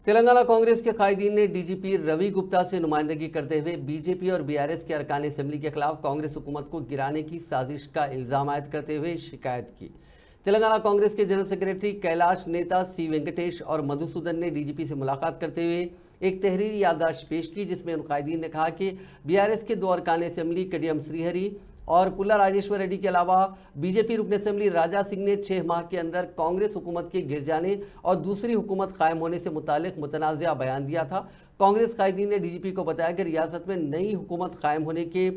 तेलंगाना कांग्रेस के कायदीन ने डीजीपी रवि गुप्ता से नुमाइंदगी करते हुए बीजेपी और बीआरएस के अरकान असेंबली के खिलाफ कांग्रेस हुकूमत को गिराने की साजिश का इल्जाम आयद करते हुए शिकायत की। तेलंगाना कांग्रेस के जनरल सेक्रेटरी कैलाश नेता सी वेंकटेश और मधुसूदन ने डीजीपी से मुलाकात करते हुए एक तहरीरी याददाश्त पेश की, जिसमें उन कायदीन ने कहा कि बीआरएस के 2 अरकान असेंबली कडियम श्रीहरि और पुल्ला राजेश्वर रेड्डी के अलावा बीजेपी रुकन असेंबली राजा सिंह ने 6 माह के अंदर कांग्रेस हुकूमत के गिर जाने और दूसरी हुकूमत कायम होने से मुतालिक मुतनाज़ा बयान दिया था। कांग्रेस कायदीन ने डीजीपी को बताया कि रियासत में नई हुकूमत कायम होने के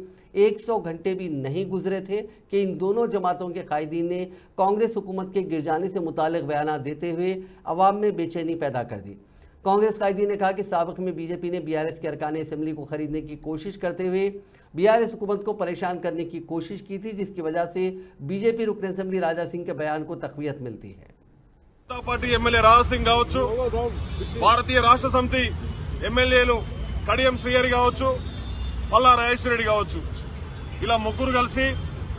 100 घंटे भी नहीं गुजरे थे कि इन दोनों जमातों के कायदीन ने कांग्रेस हुकूमत के गिर जाने से मुतालिक बयान देते हुए अवाम में बेचैनी पैदा कर दी। कांग्रेस कायदीन ने कहा कि साबिक़ में बीजेपी ने बीआरएस के अरकान असेंबली को खरीदने की कोशिश करते हुए बीआरएस हुकूमत को परेशान करने की कोशिश की थी, जिसकी वजह से बीजेपी रुकन असेंबली राजा सिंह के बयान को तक़वियत मिलती है। పార్టీ ఎమ్మెల్యే రాజసింగ్ కావచ్చు, భారతీయ రాష్ట్ర సమితి ఎమ్మెల్యేలు కడియం శ్రీహరి కావచ్చు, పల్లా రాజేశ్వర రెడ్డి కావచ్చు, ఇలా ముగ్గురు కలిసి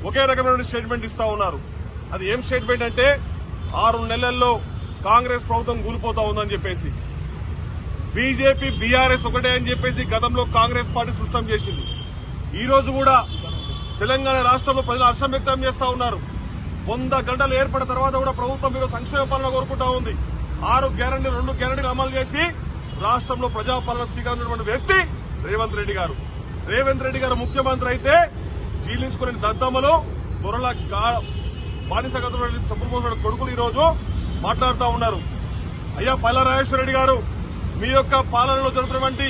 ఒకే రకమైన స్టేట్మెంట్ ఇస్తా ఉన్నారు. అది ఏం స్టేట్మెంట్ అంటే 6 నెలల్లో కాంగ్రెస్ ప్రభుత్వం కూలిపోతా ఉందని చెప్పేసి, బీజేపీ బీఆర్ఎస్ ఒకటే అని చెప్పేసి గతంలో కాంగ్రెస్ పార్టీ సృష్టం చేసింది. ఈ రోజు కూడా తెలంగాణ రాష్ట్రంలో ప్రజలు హర్షం వ్యక్తం చేస్తా ఉన్నారు. 100 గంటలు ఏర్పడిన తర్వాత కూడా ప్రభుత్వం మీద సంక్షేమ పాలన కోరుకుంటా ఉంది. 6 గ్యారంటీ 2 గ్యారంటీలు అమలు చేసి రాష్ట్రంలో ప్రజాపాలన స్వీకరించినటువంటి వ్యక్తి రేవంత్ రెడ్డి గారు. రేవంత్ రెడ్డి గారు ముఖ్యమంత్రి అయితే జీలించుకునే దద్దమ్మలో దొరల బానిసగతంలో చెప్పుకోసిన కొడుకులు ఈ రోజు మాట్లాడుతూ ఉన్నారు. అయ్యా పల్లా రాజేశ్వర రెడ్డి గారు, మీ యొక్క పాలనలో జరుగుతున్నటువంటి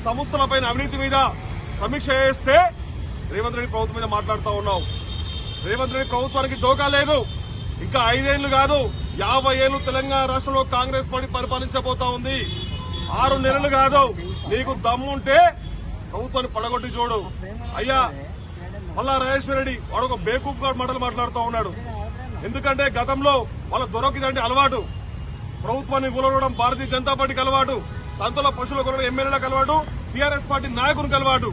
సంస్థలపైన అవినీతి మీద సమీక్ష చేస్తే రేవంత్ రెడ్డి ప్రభుత్వం మీద మాట్లాడుతూ ఉన్నావు. రేవంత్ రెడ్డి ప్రభుత్వానికి డోకా లేదు. ఇంకా 5 ఏళ్లు కాదు, 50 ఏళ్లు తెలంగాణ రాష్ట్రంలో కాంగ్రెస్ పార్టీ పరిపాలించబోతా ఉంది. 6 నెలలు కాదు. నీకు దమ్ముంటే ప్రభుత్వాన్ని పడగొట్టి చూడు. అయ్యా పల్లా రాజేశ్వర రెడ్డి వాడు ఒక బేకూఫ్ గారు మాటలు మాట్లాడుతూ ఉన్నాడు. ఎందుకంటే గతంలో వాళ్ళ దొరకిదంటే అలవాటు, ప్రభుత్వాన్ని కూలగొనడం భారతీయ జనతా పార్టీకి అలవాటు, సంతలో పశువుల కొనడం ఎమ్మెల్యేలకు అలవాటు, టీఆర్ఎస్ పార్టీ నాయకునికి అలవాటు.